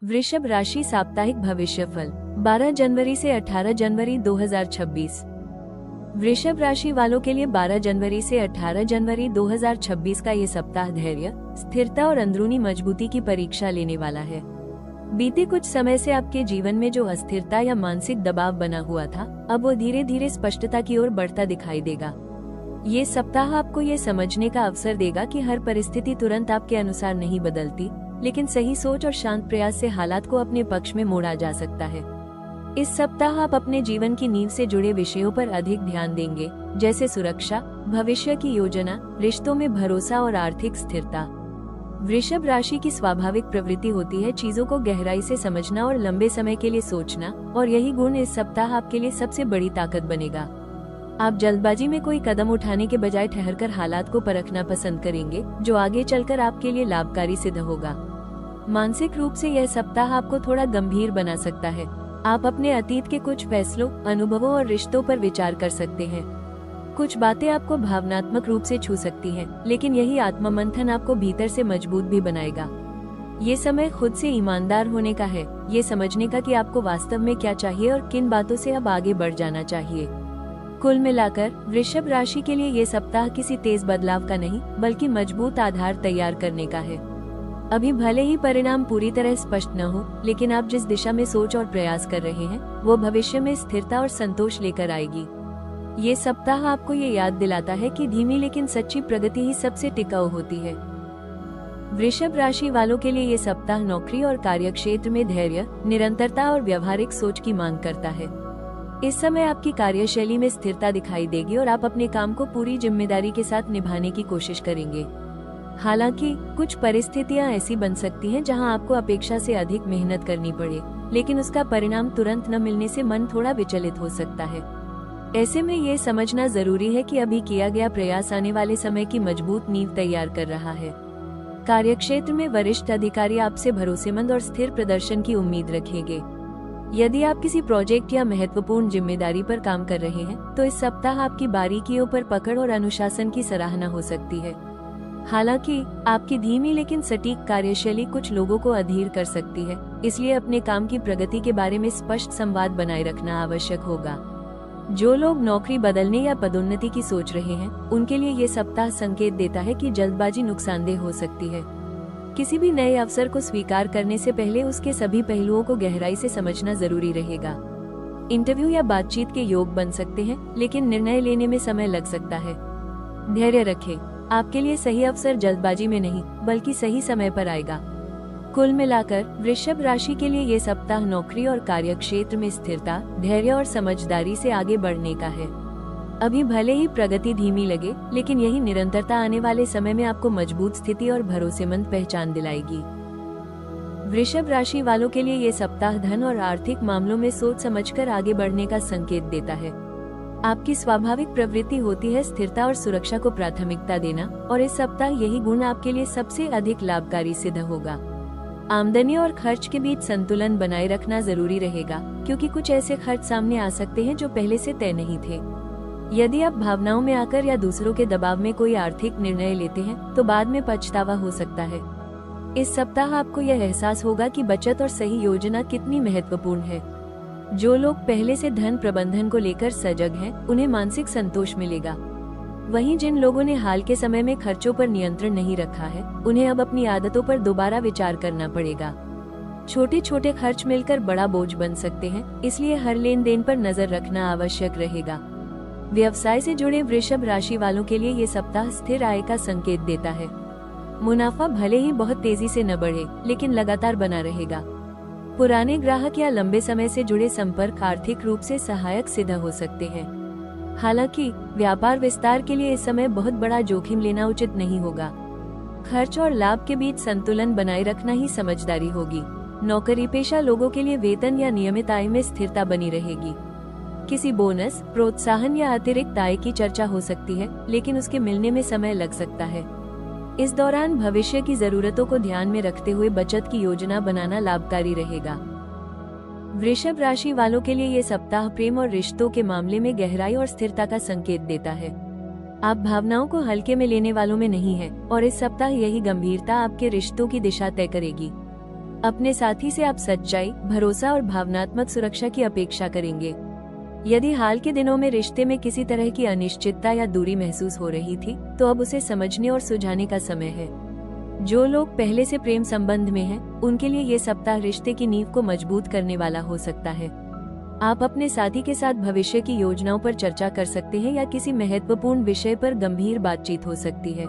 वृषभ राशि साप्ताहिक भविष्यफल 12 जनवरी से 18 जनवरी 2026। वृषभ राशि वालों के लिए 12 जनवरी से 18 जनवरी 2026 का ये सप्ताह धैर्य, स्थिरता और अंदरूनी मजबूती की परीक्षा लेने वाला है। बीते कुछ समय से आपके जीवन में जो अस्थिरता या मानसिक दबाव बना हुआ था, अब वो धीरे धीरे स्पष्टता की ओर बढ़ता दिखाई देगा। ये सप्ताह आपको ये समझने का अवसर देगा कि हर परिस्थिति तुरंत आपके अनुसार नहीं बदलती, लेकिन सही सोच और शांत प्रयास से हालात को अपने पक्ष में मोड़ा जा सकता है। इस सप्ताह आप अपने जीवन की नींव से जुड़े विषयों पर अधिक ध्यान देंगे, जैसे सुरक्षा, भविष्य की योजना, रिश्तों में भरोसा और आर्थिक स्थिरता। वृषभ राशि की स्वाभाविक प्रवृत्ति होती है चीजों को गहराई से समझना और लंबे समय के लिए सोचना, और यही गुण इस सप्ताह आपके लिए सबसे बड़ी ताकत बनेगा। आप जल्दबाजी में कोई कदम उठाने के बजाय ठहरकर हालात को परखना पसंद करेंगे, जो आगे चलकर आपके लिए लाभकारी सिद्ध होगा। मानसिक रूप से यह सप्ताह आपको थोड़ा गंभीर बना सकता है। आप अपने अतीत के कुछ फैसलों, अनुभवों और रिश्तों पर विचार कर सकते हैं। कुछ बातें आपको भावनात्मक रूप से छू सकती हैं, लेकिन यही आत्ममंथन आपको भीतर से मजबूत भी बनाएगा। ये समय खुद से ईमानदार होने का है, ये समझने का कि आपको वास्तव में क्या चाहिए और किन बातों से अब आगे बढ़ जाना चाहिए। कुल मिलाकर वृषभ राशि के लिए ये सप्ताह किसी तेज बदलाव का नहीं, बल्कि मजबूत आधार तैयार करने का है। अभी भले ही परिणाम पूरी तरह स्पष्ट न हो, लेकिन आप जिस दिशा में सोच और प्रयास कर रहे हैं, वो भविष्य में स्थिरता और संतोष लेकर आएगी। ये सप्ताह आपको ये याद दिलाता है कि धीमी लेकिन सच्ची प्रगति ही सबसे टिकाऊ होती है। वृषभ राशि वालों के लिए ये सप्ताह नौकरी और कार्यक्षेत्र में धैर्य, निरंतरता और व्यवहारिक सोच की मांग करता है। इस समय आपकी कार्यशैली में स्थिरता दिखाई देगी और आप अपने काम को पूरी जिम्मेदारी के साथ निभाने की कोशिश करेंगे। हालांकि कुछ परिस्थितियां ऐसी बन सकती हैं जहां आपको अपेक्षा से अधिक मेहनत करनी पड़े, लेकिन उसका परिणाम तुरंत न मिलने से मन थोड़ा विचलित हो सकता है। ऐसे में ये समझना जरूरी है कि अभी किया गया प्रयास आने वाले समय की मजबूत नींव तैयार कर रहा है। कार्यक्षेत्र में वरिष्ठ अधिकारी आपसे भरोसेमंद और स्थिर प्रदर्शन की उम्मीद रखेंगे। यदि आप किसी प्रोजेक्ट या महत्वपूर्ण जिम्मेदारी पर काम कर रहे हैं, तो इस सप्ताह आपकी बारीकियों पर पकड़ और अनुशासन की सराहना हो सकती है। हालांकि आपकी धीमी लेकिन सटीक कार्यशैली कुछ लोगों को अधीर कर सकती है, इसलिए अपने काम की प्रगति के बारे में स्पष्ट संवाद बनाए रखना आवश्यक होगा। जो लोग नौकरी बदलने या पदोन्नति की सोच रहे हैं, उनके लिए ये सप्ताह संकेत देता है कि जल्दबाजी नुकसानदेह हो सकती है। किसी भी नए अवसर को स्वीकार करने से पहले उसके सभी पहलुओं को गहराई से समझना जरूरी रहेगा। इंटरव्यू या बातचीत के योग बन सकते हैं, लेकिन निर्णय लेने में समय लग सकता है। धैर्य रखें, आपके लिए सही अवसर जल्दबाजी में नहीं, बल्कि सही समय पर आएगा। कुल मिलाकर वृषभ राशि के लिए ये सप्ताह नौकरी और कार्यक्षेत्र में स्थिरता, धैर्य और समझदारी से आगे बढ़ने का है। अभी भले ही प्रगति धीमी लगे, लेकिन यही निरंतरता आने वाले समय में आपको मजबूत स्थिति और भरोसेमंद पहचान दिलाएगी। वृषभ राशि वालों के लिए ये सप्ताह धन और आर्थिक मामलों में सोच समझकर आगे बढ़ने का संकेत देता है। आपकी स्वाभाविक प्रवृत्ति होती है स्थिरता और सुरक्षा को प्राथमिकता देना, और इस सप्ताह यही गुण आपके लिए सबसे अधिक लाभकारी सिद्ध होगा। आमदनी और खर्च के बीच संतुलन बनाए रखना जरूरी रहेगा, क्योंकि कुछ ऐसे खर्च सामने आ सकते हैं जो पहले से तय नहीं थे। यदि आप भावनाओं में आकर या दूसरों के दबाव में कोई आर्थिक निर्णय लेते हैं, तो बाद में पछतावा हो सकता है। इस सप्ताह आपको यह एहसास होगा कि बचत और सही योजना कितनी महत्वपूर्ण है। जो लोग पहले से धन प्रबंधन को लेकर सजग हैं, उन्हें मानसिक संतोष मिलेगा। वहीं जिन लोगों ने हाल के समय में खर्चों पर नियंत्रण नहीं रखा है, उन्हें अब अपनी आदतों पर दोबारा विचार करना पड़ेगा। छोटे छोटे खर्च मिलकर बड़ा बोझ बन सकते हैं, इसलिए हर लेन देन पर नजर रखना आवश्यक रहेगा। व्यवसाय से जुड़े वृषभ राशि वालों के लिए ये सप्ताह स्थिर आय का संकेत देता है। मुनाफा भले ही बहुत तेजी से न बढ़े, लेकिन लगातार बना रहेगा। पुराने ग्राहक या लंबे समय से जुड़े संपर्क आर्थिक रूप से सहायक सिद्ध हो सकते हैं। हालांकि व्यापार विस्तार के लिए इस समय बहुत बड़ा जोखिम लेना उचित नहीं होगा। खर्च और लाभ के बीच संतुलन बनाए रखना ही समझदारी होगी। नौकरी पेशा लोगों के लिए वेतन या नियमित आय में स्थिरता बनी रहेगी। किसी बोनस, प्रोत्साहन या अतिरिक्त आय की चर्चा हो सकती है, लेकिन उसके मिलने में समय लग सकता है। इस दौरान भविष्य की जरूरतों को ध्यान में रखते हुए बचत की योजना बनाना लाभकारी रहेगा। वृषभ राशि वालों के लिए ये सप्ताह प्रेम और रिश्तों के मामले में गहराई और स्थिरता का संकेत देता है। आप भावनाओं को हल्के में लेने वालों में नहीं हैं, और इस सप्ताह यही गंभीरता आपके रिश्तों की दिशा तय करेगी। अपने साथी से आप सच्चाई, भरोसा और भावनात्मक सुरक्षा की अपेक्षा करेंगे। यदि हाल के दिनों में रिश्ते में किसी तरह की अनिश्चितता या दूरी महसूस हो रही थी, तो अब उसे समझने और सुलझाने का समय है। जो लोग पहले से प्रेम संबंध में हैं, उनके लिए ये सप्ताह रिश्ते की नींव को मजबूत करने वाला हो सकता है। आप अपने साथी के साथ भविष्य की योजनाओं पर चर्चा कर सकते हैं या किसी महत्वपूर्ण विषय पर गंभीर बातचीत हो सकती है।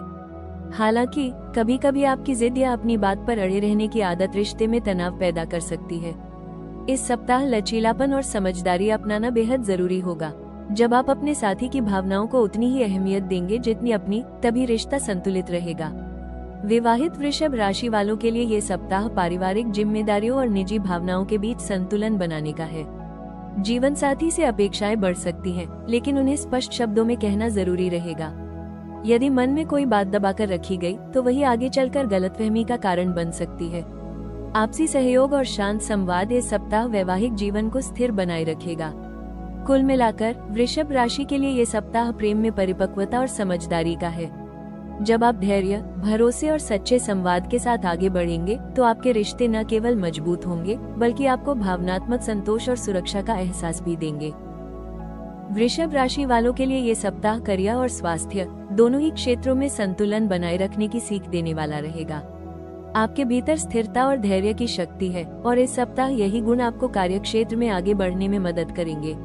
हालांकि कभी कभी आपकी जिद या अपनी बात पर अड़े रहने की आदत रिश्ते में तनाव पैदा कर सकती है। इस सप्ताह लचीलापन और समझदारी अपनाना बेहद जरूरी होगा। जब आप अपने साथी की भावनाओं को उतनी ही अहमियत देंगे जितनी अपनी, तभी रिश्ता संतुलित रहेगा। विवाहित वृषभ राशि वालों के लिए ये सप्ताह पारिवारिक जिम्मेदारियों और निजी भावनाओं के बीच संतुलन बनाने का है। जीवन साथी से अपेक्षाएं बढ़ सकती हैं, लेकिन उन्हें स्पष्ट शब्दों में कहना जरूरी रहेगा। यदि मन में कोई बात दबाकर रखी गई, तो वही आगे चलकर गलतफहमी का कारण बन सकती है। आपसी सहयोग और शांत संवाद इस सप्ताह वैवाहिक जीवन को स्थिर बनाए रखेगा। कुल मिलाकर वृषभ राशि के लिए ये सप्ताह प्रेम में परिपक्वता और समझदारी का है। जब आप धैर्य, भरोसे और सच्चे संवाद के साथ आगे बढ़ेंगे, तो आपके रिश्ते न केवल मजबूत होंगे, बल्कि आपको भावनात्मक संतोष और सुरक्षा का एहसास भी देंगे। वृषभ राशि वालों के लिए ये सप्ताह करियर और स्वास्थ्य दोनों ही क्षेत्रों में संतुलन बनाए रखने की सीख देने वाला रहेगा। आपके भीतर स्थिरता और धैर्य की शक्ति है, और इस सप्ताह यही गुण आपको कार्यक्षेत्र में आगे बढ़ने में मदद करेंगे।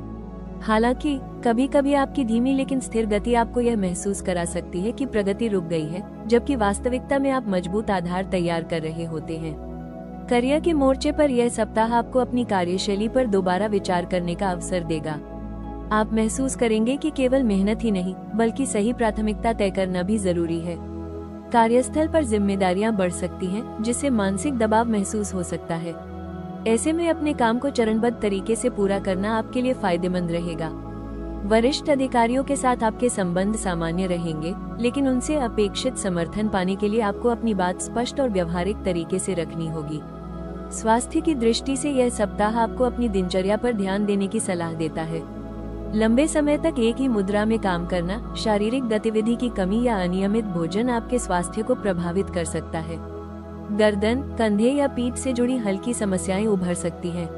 हालांकि कभी कभी आपकी धीमी लेकिन स्थिर गति आपको यह महसूस करा सकती है कि प्रगति रुक गई है, जबकि वास्तविकता में आप मजबूत आधार तैयार कर रहे होते हैं। करियर के मोर्चे पर यह सप्ताह आपको अपनी कार्यशैली पर दोबारा विचार करने का अवसर देगा। आप महसूस करेंगे कि केवल मेहनत ही नहीं, बल्कि सही प्राथमिकता तय करना भी जरूरी है। कार्यस्थल पर जिम्मेदारियां बढ़ सकती हैं, जिससे मानसिक दबाव महसूस हो सकता है। ऐसे में अपने काम को चरणबद्ध तरीके से पूरा करना आपके लिए फायदेमंद रहेगा। वरिष्ठ अधिकारियों के साथ आपके संबंध सामान्य रहेंगे, लेकिन उनसे अपेक्षित समर्थन पाने के लिए आपको अपनी बात स्पष्ट और व्यवहारिक तरीके से रखनी होगी। स्वास्थ्य की दृष्टि से यह सप्ताह आपको अपनी दिनचर्या पर ध्यान देने की सलाह देता है। लंबे समय तक एक ही मुद्रा में काम करना, शारीरिक गतिविधि की कमी या अनियमित भोजन आपके स्वास्थ्य को प्रभावित कर सकता है। गर्दन, कंधे या पीठ से जुड़ी हल्की समस्याएं उभर सकती हैं।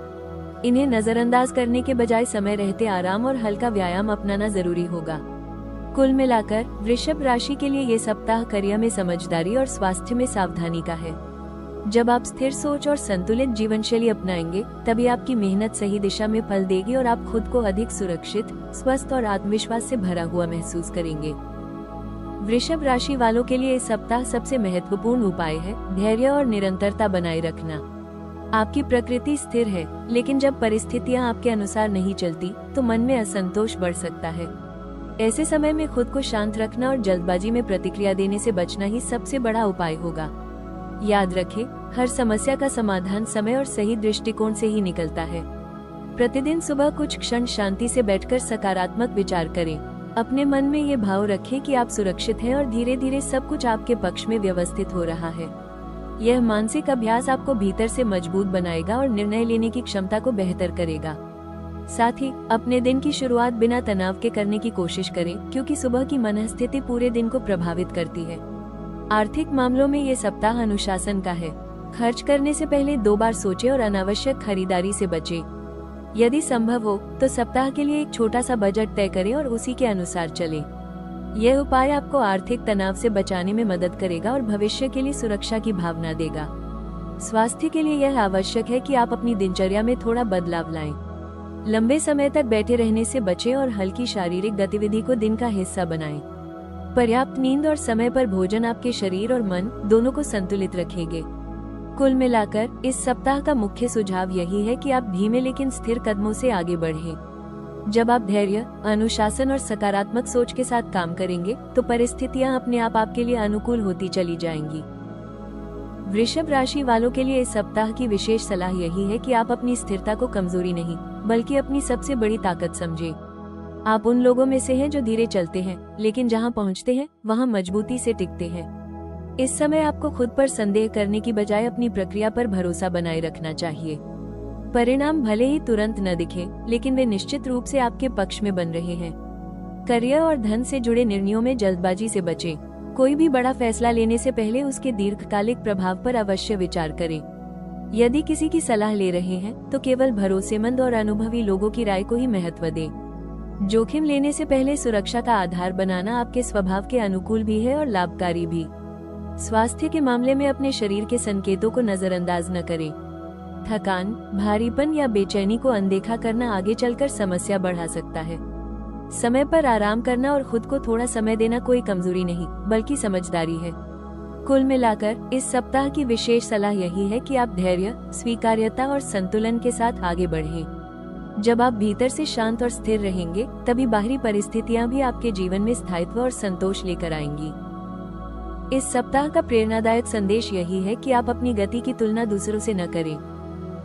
इन्हें नजरअंदाज करने के बजाय समय रहते आराम और हल्का व्यायाम अपनाना जरूरी होगा। कुल मिलाकर वृषभ राशि के लिए ये सप्ताह करियर में समझदारी और स्वास्थ्य में सावधानी का है। जब आप स्थिर सोच और संतुलित जीवन शैली अपनाएंगे, तभी आपकी मेहनत सही दिशा में फल देगी और आप खुद को अधिक सुरक्षित, स्वस्थ और आत्मविश्वास से भरा हुआ महसूस करेंगे। वृषभ राशि वालों के लिए इस सप्ताह सबसे महत्वपूर्ण उपाय है धैर्य और निरंतरता बनाए रखना। आपकी प्रकृति स्थिर है, लेकिन जब परिस्थितियां आपके अनुसार नहीं चलती, तो मन में असंतोष बढ़ सकता है। ऐसे समय में खुद को शांत रखना और जल्दबाजी में प्रतिक्रिया देने से बचना ही सबसे बड़ा उपाय होगा। याद रखें, हर समस्या का समाधान समय और सही दृष्टिकोण से ही निकलता है। प्रतिदिन सुबह कुछ क्षण शांति से बैठकर सकारात्मक विचार करें। अपने मन में ये भाव रखें कि आप सुरक्षित हैं और धीरे धीरे सब कुछ आपके पक्ष में व्यवस्थित हो रहा है। यह मानसिक अभ्यास आपको भीतर से मजबूत बनाएगा और निर्णय लेने की क्षमता को बेहतर करेगा। साथ ही अपने दिन की शुरुआत बिना तनाव के करने की कोशिश करें, क्योंकि सुबह की मनस्थिति पूरे दिन को प्रभावित करती है। आर्थिक मामलों में ये सप्ताह अनुशासन का है। खर्च करने से पहले 2 बार सोचें और अनावश्यक खरीदारी से बचें। यदि संभव हो तो सप्ताह के लिए एक छोटा सा बजट तय करें और उसी के अनुसार चलें। यह उपाय आपको आर्थिक तनाव से बचाने में मदद करेगा और भविष्य के लिए सुरक्षा की भावना देगा। स्वास्थ्य के लिए यह आवश्यक है कि आप अपनी दिनचर्या में थोड़ा बदलाव लाएं। लंबे समय तक बैठे रहने से बचें और हल्की शारीरिक गतिविधि को दिन का हिस्सा बनाएं। पर्याप्त नींद और समय पर भोजन आपके शरीर और मन दोनों को संतुलित रखेंगे। कुल मिलाकर इस सप्ताह का मुख्य सुझाव यही है कि आप धीमे लेकिन स्थिर कदमों से आगे बढ़ें। जब आप धैर्य, अनुशासन और सकारात्मक सोच के साथ काम करेंगे, तो परिस्थितियां अपने आप आपके लिए अनुकूल होती चली जाएंगी। वृषभ राशि वालों के लिए इस सप्ताह की विशेष सलाह यही है कि आप अपनी स्थिरता को कमजोरी नहीं, बल्कि अपनी सबसे बड़ी ताकत समझें। आप उन लोगों में से हैं जो धीरे चलते हैं, लेकिन जहां पहुंचते हैं वहां मजबूती से टिकते हैं। इस समय आपको खुद पर संदेह करने की बजाय अपनी प्रक्रिया पर भरोसा बनाए रखना चाहिए। परिणाम भले ही तुरंत न दिखे, लेकिन वे निश्चित रूप से आपके पक्ष में बन रहे हैं। करियर और धन से जुड़े निर्णयों में जल्दबाजी से बचें। कोई भी बड़ा फैसला लेने से पहले उसके दीर्घकालिक प्रभाव पर अवश्य विचार करें। यदि किसी की सलाह ले रहे हैं तो केवल भरोसेमंद और अनुभवी लोगों की राय को ही महत्व दें। जोखिम लेने से पहले सुरक्षा का आधार बनाना आपके स्वभाव के अनुकूल भी है और लाभकारी भी। स्वास्थ्य के मामले में अपने शरीर के संकेतों को नजरअंदाज न करें। थकान, भारीपन या बेचैनी को अनदेखा करना आगे चलकर समस्या बढ़ा सकता है। समय पर आराम करना और खुद को थोड़ा समय देना कोई कमजोरी नहीं बल्कि समझदारी है। कुल मिलाकर इस सप्ताह की विशेष सलाह यही है कि आप धैर्य, स्वीकार्यता और संतुलन के साथ आगे बढ़ें। जब आप भीतर से शांत और स्थिर रहेंगे, तभी बाहरी परिस्थितियां भी आपके जीवन में स्थायित्व और संतोष लेकर आएंगी। इस सप्ताह का प्रेरणादायक संदेश यही है कि आप अपनी गति की तुलना दूसरों से न करें।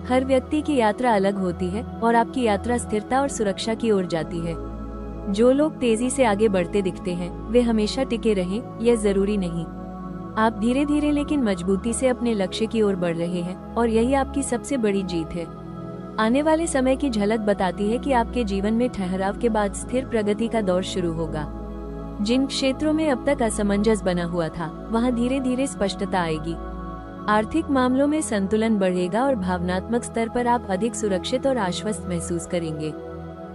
हर व्यक्ति की यात्रा अलग होती है और आपकी यात्रा स्थिरता और सुरक्षा की ओर जाती है। जो लोग तेजी से आगे बढ़ते दिखते हैं, वे हमेशा टिके रहें, यह जरूरी नहीं। आप धीरे धीरे लेकिन मजबूती से अपने लक्ष्य की ओर बढ़ रहे हैं और यही आपकी सबसे बड़ी जीत है। आने वाले समय की झलक बताती है कि आपके जीवन में ठहराव के बाद स्थिर प्रगति का दौर शुरू होगा। जिन क्षेत्रों में अब तक असमंजस बना हुआ था, वहां धीरे धीरे स्पष्टता आएगी। आर्थिक मामलों में संतुलन बढ़ेगा और भावनात्मक स्तर पर आप अधिक सुरक्षित और आश्वस्त महसूस करेंगे।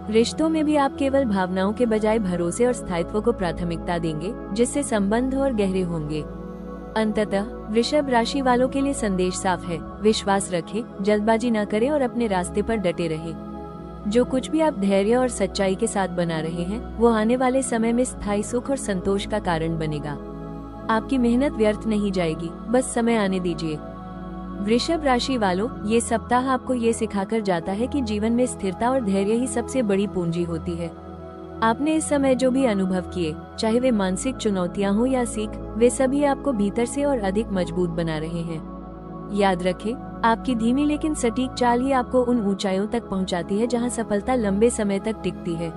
रिश्तों में भी आप केवल भावनाओं के बजाय भरोसे और स्थायित्व को प्राथमिकता देंगे, जिससे संबंध और गहरे होंगे। अंततः वृषभ राशि वालों के लिए संदेश साफ है। विश्वास रखें, जल्दबाजी न करें और अपने रास्ते पर डटे रहें। जो कुछ भी आप धैर्य और सच्चाई के साथ बना रहे हैं, वो आने वाले समय में स्थायी सुख और संतोष का कारण बनेगा। आपकी मेहनत व्यर्थ नहीं जाएगी, बस समय आने दीजिए। वृषभ राशि वालों, ये सप्ताह आपको ये सिखाकर जाता है कि जीवन में स्थिरता और धैर्य ही सबसे बड़ी पूंजी होती है। आपने इस समय जो भी अनुभव किए, चाहे वे मानसिक चुनौतियां हो या सीख, वे सभी आपको भीतर से और अधिक मजबूत बना रहे हैं। याद रखें, आपकी धीमी लेकिन सटीक चाल ही आपको उन ऊंचाइयों तक पहुंचाती है जहां सफलता लंबे समय तक टिकती है।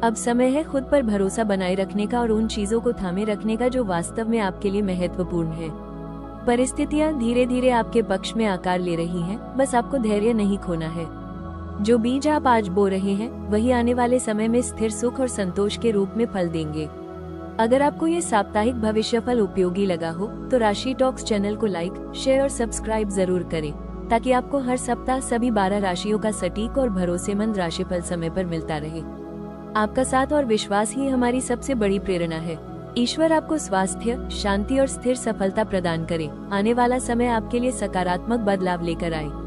अब समय है खुद पर भरोसा बनाए रखने का और उन चीजों को थामे रखने का जो वास्तव में आपके लिए महत्वपूर्ण है। परिस्थितियां धीरे धीरे आपके पक्ष में आकार ले रही हैं, बस आपको धैर्य नहीं खोना है। जो बीज आप आज बो रहे हैं, वही आने वाले समय में स्थिर सुख और संतोष के रूप में फल देंगे। अगर आपको ये साप्ताहिक भविष्यफल उपयोगी लगा हो, तो राशि टॉक्स चैनल को लाइक, शेयर और सब्सक्राइब जरूर करें, ताकि आपको हर सप्ताह सभी 12 राशियों का सटीक और भरोसेमंद राशिफल समय पर मिलता रहे। आपका साथ और विश्वास ही हमारी सबसे बड़ी प्रेरणा है। ईश्वर आपको स्वास्थ्य, शांति और स्थिर सफलता प्रदान करे। आने वाला समय आपके लिए सकारात्मक बदलाव लेकर आए।